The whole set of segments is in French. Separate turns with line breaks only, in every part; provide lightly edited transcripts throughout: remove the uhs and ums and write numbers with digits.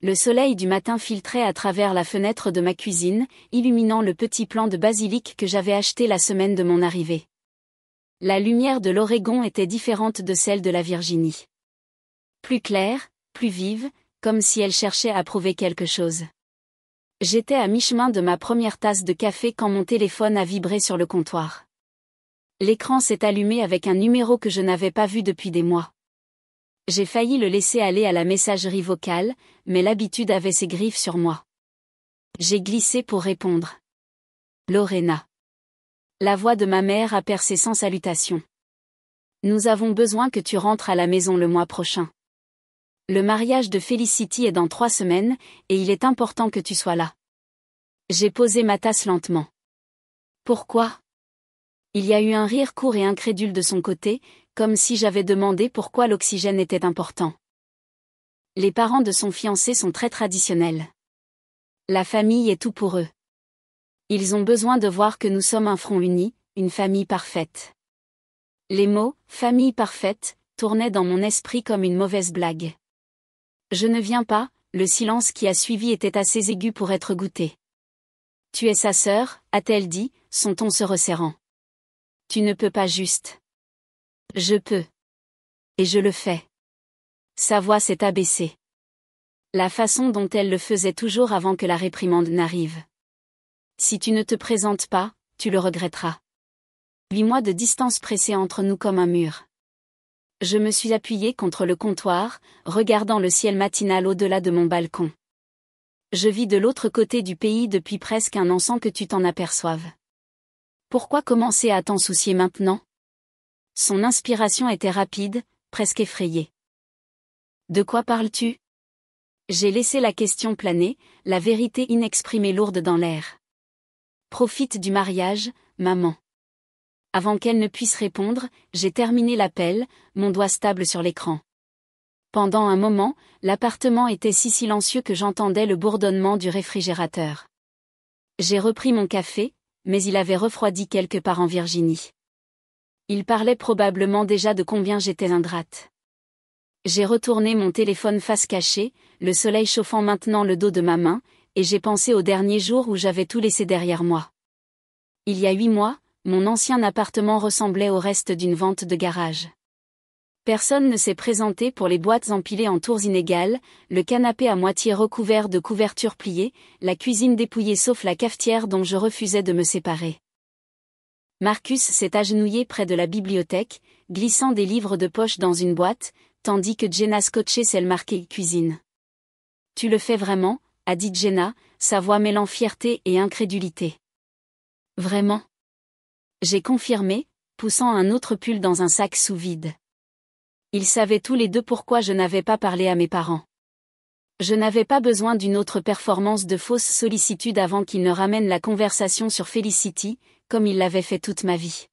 Le soleil du matin filtrait à travers la fenêtre de ma cuisine, illuminant le petit plant de basilic que j'avais acheté la semaine de mon arrivée. La lumière de l'Oregon était différente de celle de la Virginie. Plus claire, plus vive, comme si elle cherchait à prouver quelque chose. J'étais à mi-chemin de ma première tasse de café quand mon téléphone a vibré sur le comptoir. L'écran s'est allumé avec un numéro que je n'avais pas vu depuis des mois. J'ai failli le laisser aller à la messagerie vocale, mais l'habitude avait ses griffes sur moi. J'ai glissé pour répondre. Lorena. La voix de ma mère a percé sans salutation. Nous avons besoin que tu rentres à la maison le mois prochain. Le mariage de Felicity est dans 3 semaines, et il est important que tu sois là. J'ai posé ma tasse lentement. Pourquoi ? Il y a eu un rire court et incrédule de son côté, comme si j'avais demandé pourquoi l'oxygène était important. Les parents de son fiancé sont très traditionnels. La famille est tout pour eux. Ils ont besoin de voir que nous sommes un front uni, une famille parfaite. Les mots « famille parfaite » tournaient dans mon esprit comme une mauvaise blague. Je ne viens pas, le silence qui a suivi était assez aigu pour être goûté. Tu es sa sœur, a-t-elle dit, son ton se resserrant. Tu ne peux pas juste. Je peux. Et je le fais. Sa voix s'est abaissée. La façon dont elle le faisait toujours avant que la réprimande n'arrive. Si tu ne te présentes pas, tu le regretteras. 8 mois de distance pressée entre nous comme un mur. Je me suis appuyée contre le comptoir, regardant le ciel matinal au-delà de mon balcon. Je vis de l'autre côté du pays depuis presque un an sans que tu t'en aperçoives. Pourquoi commencer à t'en soucier maintenant ? Son inspiration était rapide, presque effrayée. De quoi parles-tu ? J'ai laissé la question planer, la vérité inexprimée lourde dans l'air. Profite du mariage, maman. Avant qu'elle ne puisse répondre, j'ai terminé l'appel, mon doigt stable sur l'écran. Pendant un moment, l'appartement était si silencieux que j'entendais le bourdonnement du réfrigérateur. J'ai repris mon café, mais il avait refroidi quelque part en Virginie. Il parlait probablement déjà de combien j'étais ingrate. J'ai retourné mon téléphone face cachée, le soleil chauffant maintenant le dos de ma main, et j'ai pensé aux derniers jours où j'avais tout laissé derrière moi. Il y a 8 mois, mon ancien appartement ressemblait au reste d'une vente de garage. Personne ne s'est présenté pour les boîtes empilées en tours inégales, le canapé à moitié recouvert de couvertures pliées, la cuisine dépouillée sauf la cafetière dont je refusais de me séparer. Marcus s'est agenouillé près de la bibliothèque, glissant des livres de poche dans une boîte, tandis que Jenna scotchait celle marquée « cuisine ». « Tu le fais vraiment ?» a dit Jenna, sa voix mêlant fierté et incrédulité. « Vraiment ?» J'ai confirmé, poussant un autre pull dans un sac sous vide. Ils savaient tous les deux pourquoi je n'avais pas parlé à mes parents. Je n'avais pas besoin d'une autre performance de fausse sollicitude avant qu'ils ne ramènent la conversation sur Felicity, comme ils l'avaient fait toute ma vie.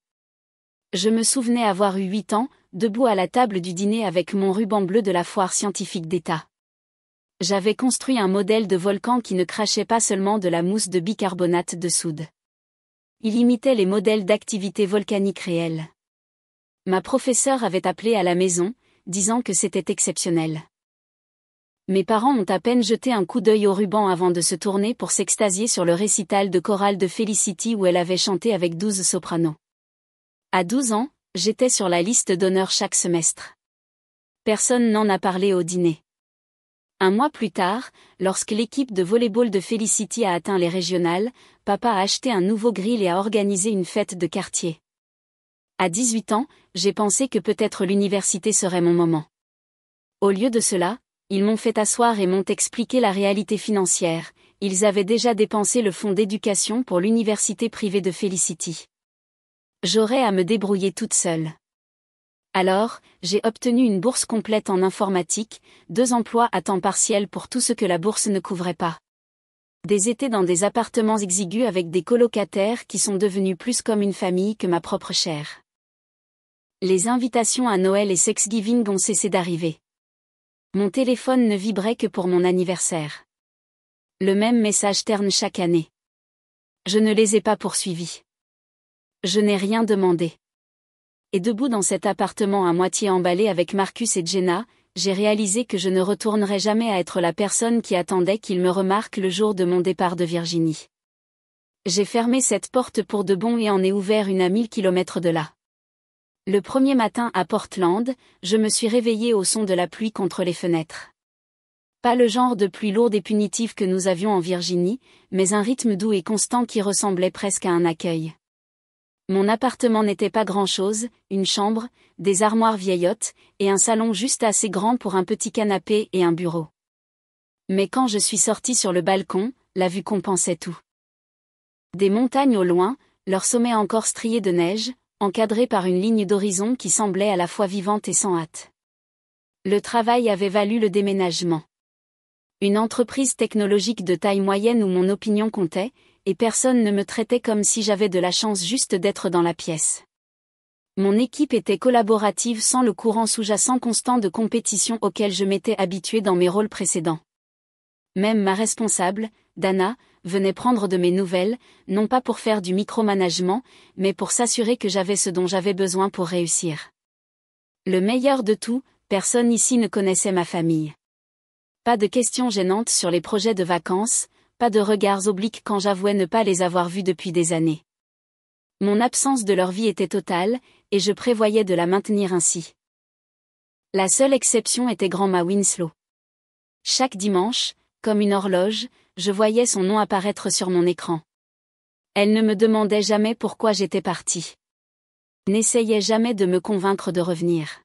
Je me souvenais avoir eu 8 ans, debout à la table du dîner avec mon ruban bleu de la foire scientifique d'État. J'avais construit un modèle de volcan qui ne crachait pas seulement de la mousse de bicarbonate de soude. Il imitait les modèles d'activité volcanique réelle. Ma professeure avait appelé à la maison, disant que c'était exceptionnel. Mes parents ont à peine jeté un coup d'œil au ruban avant de se tourner pour s'extasier sur le récital de chorale de Felicity où elle avait chanté avec 12 sopranos. À 12 ans, j'étais sur la liste d'honneur chaque semestre. Personne n'en a parlé au dîner. Un mois plus tard, lorsque l'équipe de volley-ball de Felicity a atteint les régionales, papa a acheté un nouveau grill et a organisé une fête de quartier. À 18 ans, j'ai pensé que peut-être l'université serait mon moment. Au lieu de cela, ils m'ont fait asseoir et m'ont expliqué la réalité financière. Ils avaient déjà dépensé le fonds d'éducation pour l'université privée de Felicity. J'aurais à me débrouiller toute seule. Alors, j'ai obtenu une bourse complète en informatique, 2 emplois à temps partiel pour tout ce que la bourse ne couvrait pas. Des étés dans des appartements exigus avec des colocataires qui sont devenus plus comme une famille que ma propre chair. Les invitations à Noël et Thanksgiving ont cessé d'arriver. Mon téléphone ne vibrait que pour mon anniversaire. Le même message terne chaque année. Je ne les ai pas poursuivis. Je n'ai rien demandé. Et debout dans cet appartement à moitié emballé avec Marcus et Jenna, j'ai réalisé que je ne retournerais jamais à être la personne qui attendait qu'il me remarque le jour de mon départ de Virginie. J'ai fermé cette porte pour de bon et en ai ouvert une à 1000 kilomètres de là. Le premier matin à Portland, je me suis réveillée au son de la pluie contre les fenêtres. Pas le genre de pluie lourde et punitive que nous avions en Virginie, mais un rythme doux et constant qui ressemblait presque à un accueil. Mon appartement n'était pas grand-chose, une chambre, des armoires vieillottes, et un salon juste assez grand pour un petit canapé et un bureau. Mais quand je suis sortie sur le balcon, la vue compensait tout. Des montagnes au loin, leur sommet encore strié de neige, encadré par une ligne d'horizon qui semblait à la fois vivante et sans hâte. Le travail avait valu le déménagement. Une entreprise technologique de taille moyenne où mon opinion comptait, et personne ne me traitait comme si j'avais de la chance juste d'être dans la pièce. Mon équipe était collaborative sans le courant sous-jacent constant de compétition auquel je m'étais habituée dans mes rôles précédents. Même ma responsable, Dana, venait prendre de mes nouvelles, non pas pour faire du micromanagement, mais pour s'assurer que j'avais ce dont j'avais besoin pour réussir. Le meilleur de tout, personne ici ne connaissait ma famille. Pas de questions gênantes sur les projets de vacances, pas de regards obliques quand j'avouais ne pas les avoir vus depuis des années. Mon absence de leur vie était totale, et je prévoyais de la maintenir ainsi. La seule exception était Grandma Winslow. Chaque dimanche, comme une horloge, je voyais son nom apparaître sur mon écran. Elle ne me demandait jamais pourquoi j'étais partie. N'essayait jamais de me convaincre de revenir.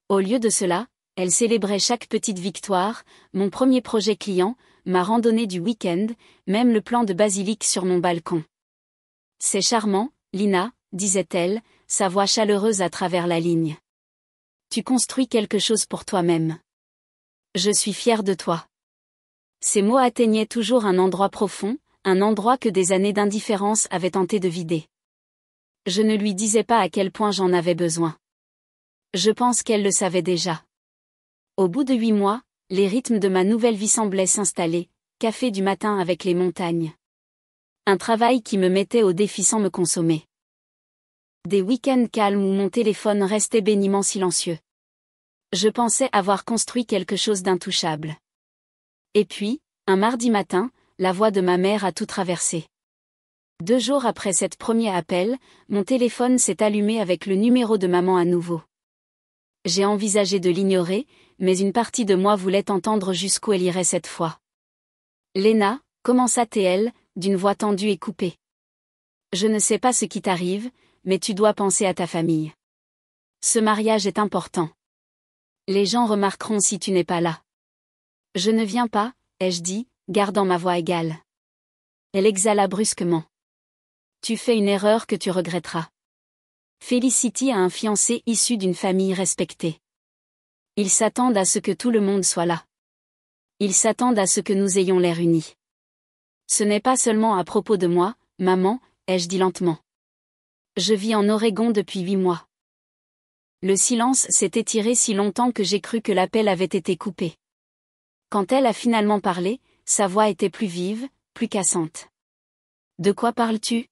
Au lieu de cela, elle célébrait chaque petite victoire, mon premier projet client, ma randonnée du week-end, même le plan de basilic sur mon balcon. C'est charmant, Lina, disait-elle, sa voix chaleureuse à travers la ligne. Tu construis quelque chose pour toi-même. Je suis fière de toi. Ces mots atteignaient toujours un endroit profond, un endroit que des années d'indifférence avaient tenté de vider. Je ne lui disais pas à quel point j'en avais besoin. Je pense qu'elle le savait déjà. Au bout de 8 mois, les rythmes de ma nouvelle vie semblaient s'installer, café du matin avec les montagnes. Un travail qui me mettait au défi sans me consommer. Des week-ends calmes où mon téléphone restait béniment silencieux. Je pensais avoir construit quelque chose d'intouchable. Et puis, un mardi matin, la voix de ma mère a tout traversé. 2 jours après cet premier appel, mon téléphone s'est allumé avec le numéro de maman à nouveau. J'ai envisagé de l'ignorer, mais une partie de moi voulait entendre jusqu'où elle irait cette fois. Léna, commença-t-elle, d'une voix tendue et coupée. Je ne sais pas ce qui t'arrive, mais tu dois penser à ta famille. Ce mariage est important. Les gens remarqueront si tu n'es pas là. Je ne viens pas, ai-je dit, gardant ma voix égale. Elle exhala brusquement. Tu fais une erreur que tu regretteras. Felicity a un fiancé issu d'une famille respectée. Ils s'attendent à ce que tout le monde soit là. Ils s'attendent à ce que nous ayons l'air unis. Ce n'est pas seulement à propos de moi, maman, ai-je dit lentement. Je vis en Oregon depuis 8 mois. Le silence s'est étiré si longtemps que j'ai cru que l'appel avait été coupé. Quand elle a finalement parlé, sa voix était plus vive, plus cassante. De quoi parles-tu?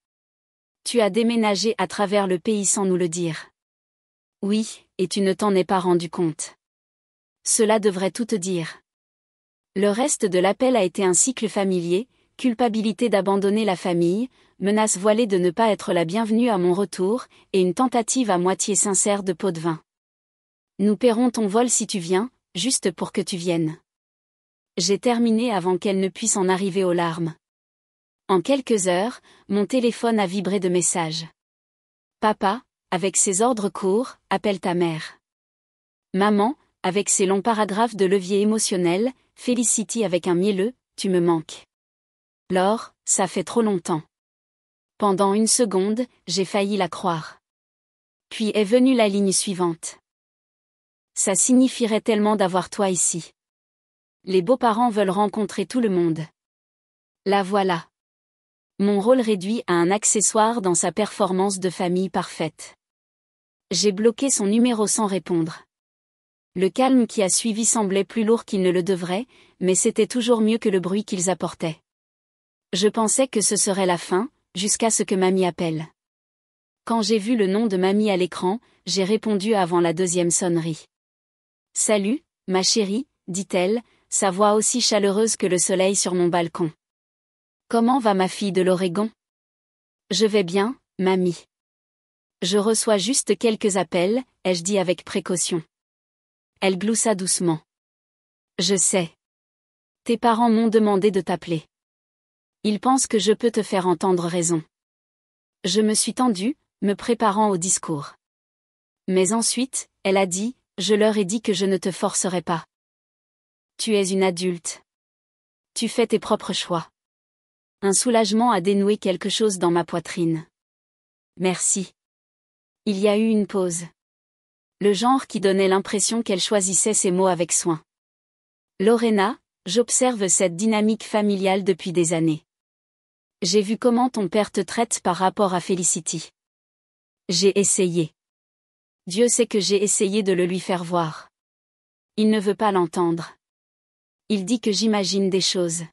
Tu as déménagé à travers le pays sans nous le dire. Oui, et tu ne t'en es pas rendu compte. Cela devrait tout te dire. Le reste de l'appel a été un cycle familier, culpabilité d'abandonner la famille, menace voilée de ne pas être la bienvenue à mon retour, et une tentative à moitié sincère de pot de vin. Nous paierons ton vol si tu viens, juste pour que tu viennes. J'ai terminé avant qu'elle ne puisse en arriver aux larmes. En quelques heures, mon téléphone a vibré de messages. Papa, avec ses ordres courts, appelle ta mère. Maman, avec ses longs paragraphes de levier émotionnel, Felicity avec un mielleux, tu me manques. Laure, ça fait trop longtemps. Pendant 1 seconde, j'ai failli la croire. Puis est venue la ligne suivante. Ça signifierait tellement d'avoir toi ici. Les beaux-parents veulent rencontrer tout le monde. La voilà. Mon rôle réduit à un accessoire dans sa performance de famille parfaite. J'ai bloqué son numéro sans répondre. Le calme qui a suivi semblait plus lourd qu'il ne le devrait, mais c'était toujours mieux que le bruit qu'ils apportaient. Je pensais que ce serait la fin, jusqu'à ce que mamie appelle. Quand j'ai vu le nom de mamie à l'écran, j'ai répondu avant la 2e sonnerie. Salut, ma chérie, dit-elle, sa voix aussi chaleureuse que le soleil sur mon balcon. Comment va ma fille de l'Oregon? Je vais bien, mamie. Je reçois juste quelques appels, ai-je dit avec précaution. Elle gloussa doucement. Je sais. Tes parents m'ont demandé de t'appeler. Ils pensent que je peux te faire entendre raison. Je me suis tendue, me préparant au discours. Mais ensuite, elle a dit, je leur ai dit que je ne te forcerai pas. Tu es une adulte. Tu fais tes propres choix. Un soulagement a dénoué quelque chose dans ma poitrine. Merci. Il y a eu une pause. Le genre qui donnait l'impression qu'elle choisissait ses mots avec soin. Lorena, j'observe cette dynamique familiale depuis des années. J'ai vu comment ton père te traite par rapport à Felicity. J'ai essayé. Dieu sait que j'ai essayé de le lui faire voir. Il ne veut pas l'entendre. Il dit que j'imagine des choses.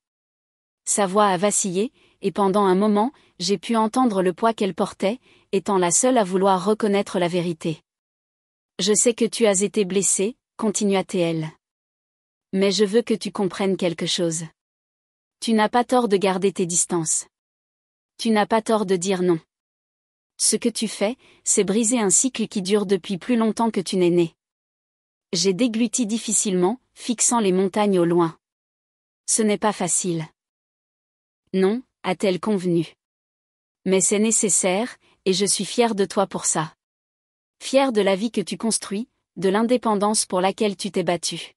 Sa voix a vacillé, et pendant un moment, j'ai pu entendre le poids qu'elle portait, étant la seule à vouloir reconnaître la vérité. Je sais que tu as été blessée, continua-t-elle. Mais je veux que tu comprennes quelque chose. Tu n'as pas tort de garder tes distances. Tu n'as pas tort de dire non. Ce que tu fais, c'est briser un cycle qui dure depuis plus longtemps que tu n'es né. J'ai dégluti difficilement, fixant les montagnes au loin. Ce n'est pas facile. Non, a-t-elle convenu. Mais c'est nécessaire, et je suis fière de toi pour ça. Fière de la vie que tu construis, de l'indépendance pour laquelle tu t'es battue.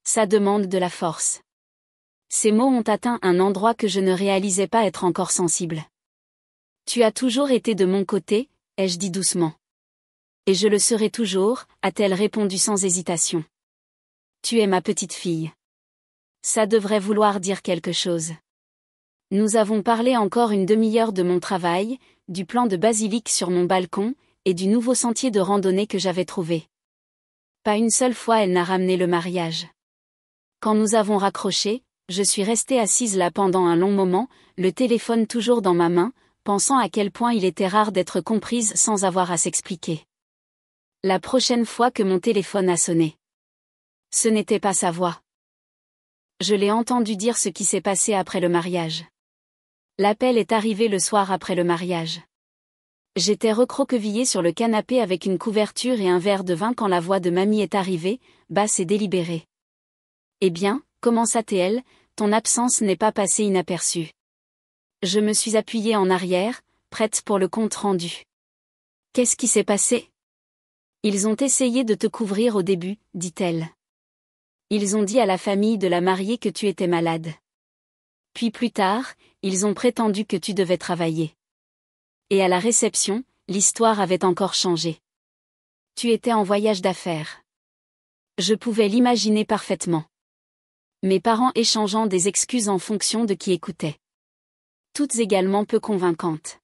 Ça demande de la force. Ces mots ont atteint un endroit que je ne réalisais pas être encore sensible. Tu as toujours été de mon côté, ai-je dit doucement. Et je le serai toujours, a-t-elle répondu sans hésitation. Tu es ma petite fille. Ça devrait vouloir dire quelque chose. Nous avons parlé encore une demi-heure de mon travail, du plan de basilic sur mon balcon, et du nouveau sentier de randonnée que j'avais trouvé. Pas une seule fois elle n'a ramené le mariage. Quand nous avons raccroché, je suis restée assise là pendant un long moment, le téléphone toujours dans ma main, pensant à quel point il était rare d'être comprise sans avoir à s'expliquer. La prochaine fois que mon téléphone a sonné. Ce n'était pas sa voix. Je l'ai entendu dire ce qui s'est passé après le mariage. L'appel est arrivé le soir après le mariage. J'étais recroquevillée sur le canapé avec une couverture et un verre de vin quand la voix de mamie est arrivée, basse et délibérée. Eh bien, commença-t-elle, ton absence n'est pas passée inaperçue. Je me suis appuyée en arrière, prête pour le compte rendu. Qu'est-ce qui s'est passé? Ils ont essayé de te couvrir au début, dit-elle. Ils ont dit à la famille de la mariée que tu étais malade. Puis plus tard, ils ont prétendu que tu devais travailler. Et à la réception, l'histoire avait encore changé. Tu étais en voyage d'affaires. Je pouvais l'imaginer parfaitement. Mes parents échangeant des excuses en fonction de qui écoutait. Toutes également peu convaincantes.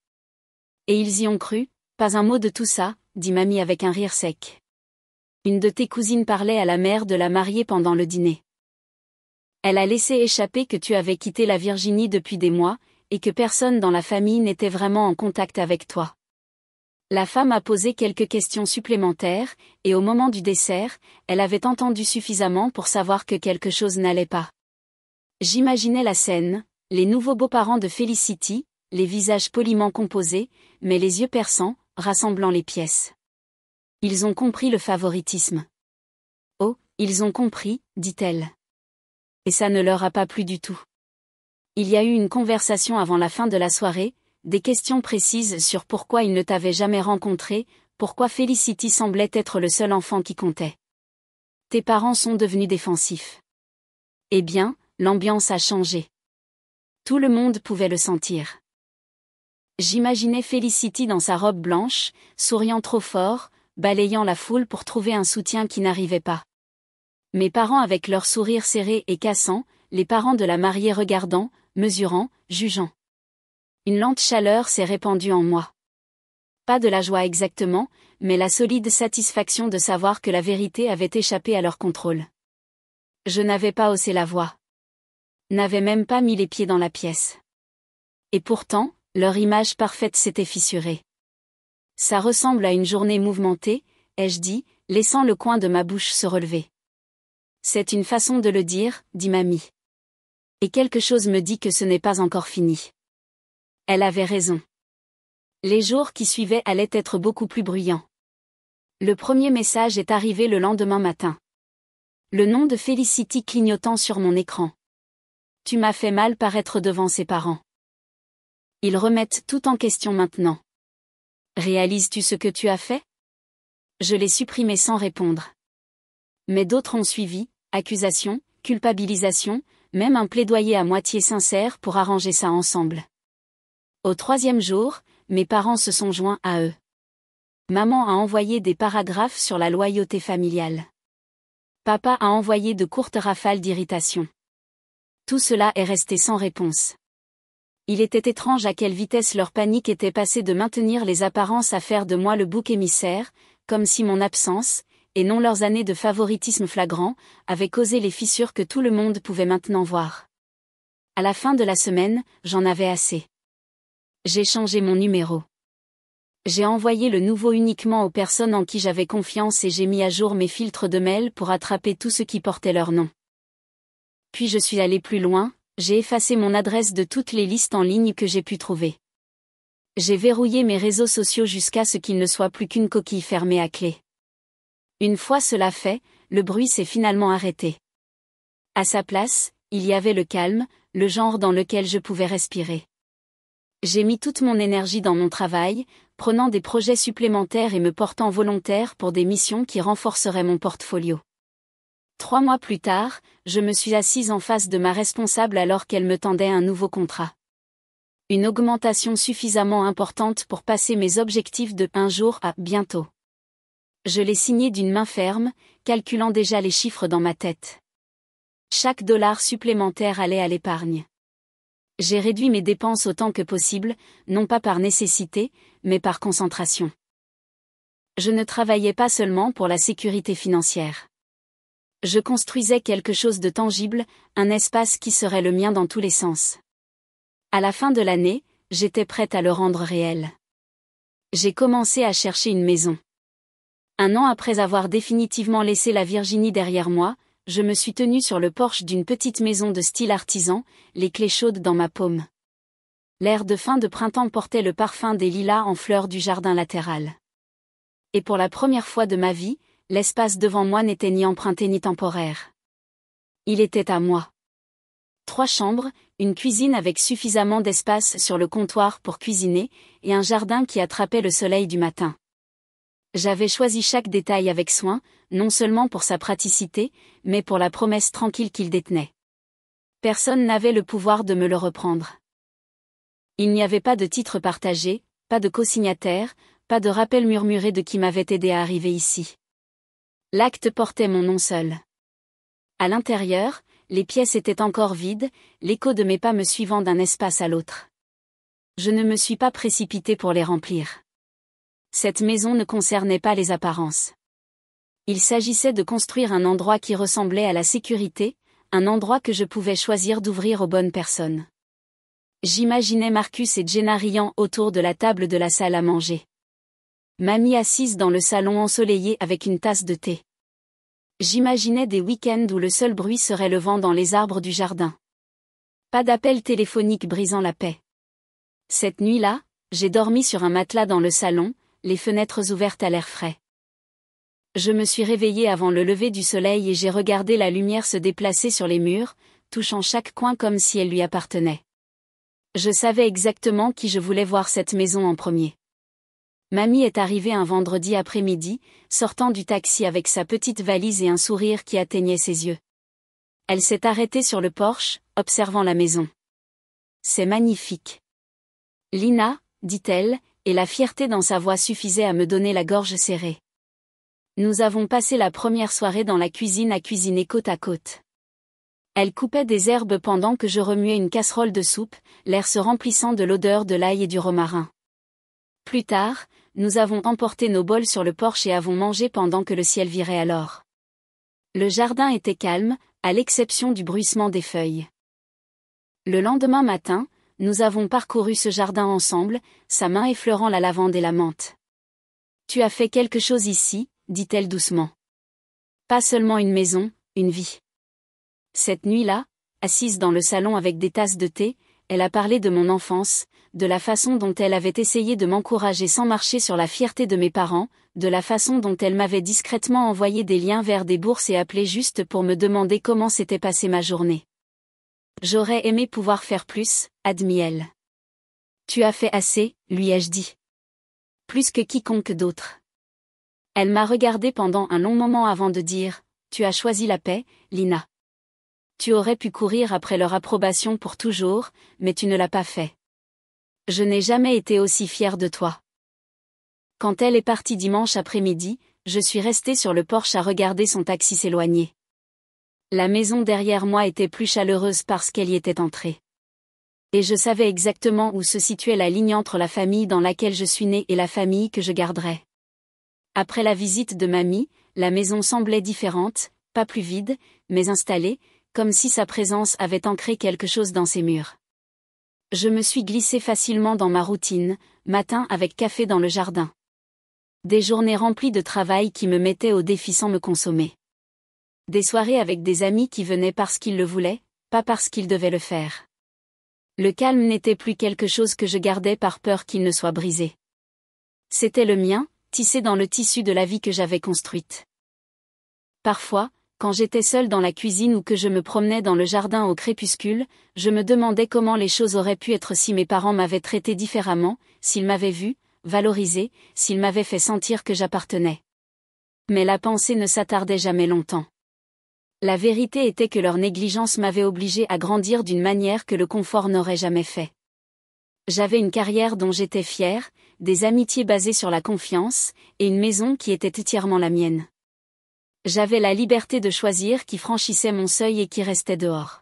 Et ils y ont cru, pas un mot de tout ça, dit mamie avec un rire sec. Une de tes cousines parlait à la mère de la mariée pendant le dîner. Elle a laissé échapper que tu avais quitté la Virginie depuis des mois, et que personne dans la famille n'était vraiment en contact avec toi. La femme a posé quelques questions supplémentaires, et au moment du dessert, elle avait entendu suffisamment pour savoir que quelque chose n'allait pas. J'imaginais la scène, les nouveaux beaux-parents de Felicity, les visages poliment composés, mais les yeux perçants, rassemblant les pièces. Ils ont compris le favoritisme. Oh, ils ont compris, dit-elle. Et ça ne leur a pas plu du tout. Il y a eu une conversation avant la fin de la soirée, des questions précises sur pourquoi ils ne t'avaient jamais rencontré, pourquoi Felicity semblait être le seul enfant qui comptait. Tes parents sont devenus défensifs. Eh bien, l'ambiance a changé. Tout le monde pouvait le sentir. J'imaginais Felicity dans sa robe blanche, souriant trop fort, balayant la foule pour trouver un soutien qui n'arrivait pas. Mes parents avec leur sourire serré et cassant, les parents de la mariée regardant, mesurant, jugeant. Une lente chaleur s'est répandue en moi. Pas de la joie exactement, mais la solide satisfaction de savoir que la vérité avait échappé à leur contrôle. Je n'avais pas haussé la voix. N'avais même pas mis les pieds dans la pièce. Et pourtant, leur image parfaite s'était fissurée. Ça ressemble à une journée mouvementée, ai-je dit, laissant le coin de ma bouche se relever. C'est une façon de le dire, dit mamie. Et quelque chose me dit que ce n'est pas encore fini. Elle avait raison. Les jours qui suivaient allaient être beaucoup plus bruyants. Le premier message est arrivé le lendemain matin. Le nom de Felicity clignotant sur mon écran. Tu m'as fait mal paraître devant ses parents. Ils remettent tout en question maintenant. Réalises-tu ce que tu as fait? Je l'ai supprimé sans répondre. Mais d'autres ont suivi, accusations, culpabilisation, même un plaidoyer à moitié sincère pour arranger ça ensemble. Au 3e jour, mes parents se sont joints à eux. Maman a envoyé des paragraphes sur la loyauté familiale. Papa a envoyé de courtes rafales d'irritation. Tout cela est resté sans réponse. Il était étrange à quelle vitesse leur panique était passée de maintenir les apparences à faire de moi le bouc émissaire, comme si mon absence, et non leurs années de favoritisme flagrant, avaient causé les fissures que tout le monde pouvait maintenant voir. À la fin de la semaine, j'en avais assez. J'ai changé mon numéro. J'ai envoyé le nouveau uniquement aux personnes en qui j'avais confiance et j'ai mis à jour mes filtres de mail pour attraper tout ce qui portait leur nom. Puis je suis allé plus loin, j'ai effacé mon adresse de toutes les listes en ligne que j'ai pu trouver. J'ai verrouillé mes réseaux sociaux jusqu'à ce qu'ils ne soient plus qu'une coquille fermée à clé. Une fois cela fait, le bruit s'est finalement arrêté. À sa place, il y avait le calme, le genre dans lequel je pouvais respirer. J'ai mis toute mon énergie dans mon travail, prenant des projets supplémentaires et me portant volontaire pour des missions qui renforceraient mon portfolio. 3 mois plus tard, je me suis assise en face de ma responsable alors qu'elle me tendait un nouveau contrat. Une augmentation suffisamment importante pour passer mes objectifs de un jour à bientôt. Je l'ai signé d'une main ferme, calculant déjà les chiffres dans ma tête. Chaque dollar supplémentaire allait à l'épargne. J'ai réduit mes dépenses autant que possible, non pas par nécessité, mais par concentration. Je ne travaillais pas seulement pour la sécurité financière. Je construisais quelque chose de tangible, un espace qui serait le mien dans tous les sens. À la fin de l'année, j'étais prête à le rendre réel. J'ai commencé à chercher une maison. 1 an après avoir définitivement laissé la Virginie derrière moi, je me suis tenue sur le porche d'une petite maison de style artisan, les clés chaudes dans ma paume. L'air de fin de printemps portait le parfum des lilas en fleurs du jardin latéral. Et pour la première fois de ma vie, l'espace devant moi n'était ni emprunté ni temporaire. Il était à moi. 3 chambres, une cuisine avec suffisamment d'espace sur le comptoir pour cuisiner, et un jardin qui attrapait le soleil du matin. J'avais choisi chaque détail avec soin, non seulement pour sa praticité, mais pour la promesse tranquille qu'il détenait. Personne n'avait le pouvoir de me le reprendre. Il n'y avait pas de titre partagé, pas de co-signataire, pas de rappel murmuré de qui m'avait aidé à arriver ici. L'acte portait mon nom seul. À l'intérieur, les pièces étaient encore vides, l'écho de mes pas me suivant d'un espace à l'autre. Je ne me suis pas précipitée pour les remplir. Cette maison ne concernait pas les apparences. Il s'agissait de construire un endroit qui ressemblait à la sécurité, un endroit que je pouvais choisir d'ouvrir aux bonnes personnes. J'imaginais Marcus et Jenna riant autour de la table de la salle à manger. Mamie assise dans le salon ensoleillé avec une tasse de thé. J'imaginais des week-ends où le seul bruit serait le vent dans les arbres du jardin. Pas d'appel téléphonique brisant la paix. Cette nuit-là, j'ai dormi sur un matelas dans le salon, les fenêtres ouvertes à l'air frais. Je me suis réveillée avant le lever du soleil et j'ai regardé la lumière se déplacer sur les murs, touchant chaque coin comme si elle lui appartenait. Je savais exactement qui je voulais voir cette maison en premier. Mamie est arrivée un vendredi après-midi, sortant du taxi avec sa petite valise et un sourire qui atteignait ses yeux. Elle s'est arrêtée sur le porche, observant la maison. C'est magnifique. Lina, dit-elle, et la fierté dans sa voix suffisait à me donner la gorge serrée. Nous avons passé la première soirée dans la cuisine à cuisiner côte à côte. Elle coupait des herbes pendant que je remuais une casserole de soupe, l'air se remplissant de l'odeur de l'ail et du romarin. Plus tard, nous avons emporté nos bols sur le porche et avons mangé pendant que le ciel virait alors. Le jardin était calme, à l'exception du bruissement des feuilles. Le lendemain matin, nous avons parcouru ce jardin ensemble, sa main effleurant la lavande et la menthe. « Tu as fait quelque chose ici » dit-elle doucement. « Pas seulement une maison, une vie. Cette nuit-là, assise dans le salon avec des tasses de thé, elle a parlé de mon enfance, de la façon dont elle avait essayé de m'encourager sans marcher sur la fierté de mes parents, de la façon dont elle m'avait discrètement envoyé des liens vers des bourses et appelé juste pour me demander comment s'était passée ma journée. J'aurais aimé pouvoir faire plus, admit-elle. Tu as fait assez, lui ai-je dit. Plus que quiconque d'autre. Elle m'a regardé pendant un long moment avant de dire, tu as choisi la paix, Lina. Tu aurais pu courir après leur approbation pour toujours, mais tu ne l'as pas fait. Je n'ai jamais été aussi fière de toi. Quand elle est partie dimanche après-midi, je suis restée sur le porche à regarder son taxi s'éloigner. La maison derrière moi était plus chaleureuse parce qu'elle y était entrée. Et je savais exactement où se situait la ligne entre la famille dans laquelle je suis née et la famille que je garderais. Après la visite de mamie, la maison semblait différente, pas plus vide, mais installée, comme si sa présence avait ancré quelque chose dans ses murs. Je me suis glissée facilement dans ma routine, matin avec café dans le jardin. Des journées remplies de travail qui me mettaient au défi sans me consommer. Des soirées avec des amis qui venaient parce qu'ils le voulaient, pas parce qu'ils devaient le faire. Le calme n'était plus quelque chose que je gardais par peur qu'il ne soit brisé. C'était le mien, tissé dans le tissu de la vie que j'avais construite. Parfois, quand j'étais seule dans la cuisine ou que je me promenais dans le jardin au crépuscule, je me demandais comment les choses auraient pu être si mes parents m'avaient traité différemment, s'ils m'avaient vu, valorisé, s'ils m'avaient fait sentir que j'appartenais. Mais la pensée ne s'attardait jamais longtemps. La vérité était que leur négligence m'avait obligée à grandir d'une manière que le confort n'aurait jamais fait. J'avais une carrière dont j'étais fière, des amitiés basées sur la confiance, et une maison qui était entièrement la mienne. J'avais la liberté de choisir qui franchissait mon seuil et qui restait dehors.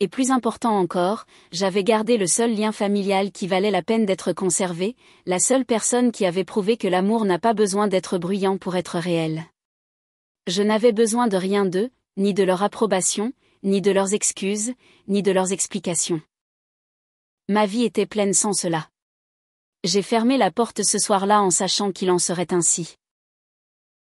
Et plus important encore, j'avais gardé le seul lien familial qui valait la peine d'être conservé, la seule personne qui avait prouvé que l'amour n'a pas besoin d'être bruyant pour être réel. Je n'avais besoin de rien d'eux, ni de leur approbation, ni de leurs excuses, ni de leurs explications. Ma vie était pleine sans cela. J'ai fermé la porte ce soir-là en sachant qu'il en serait ainsi.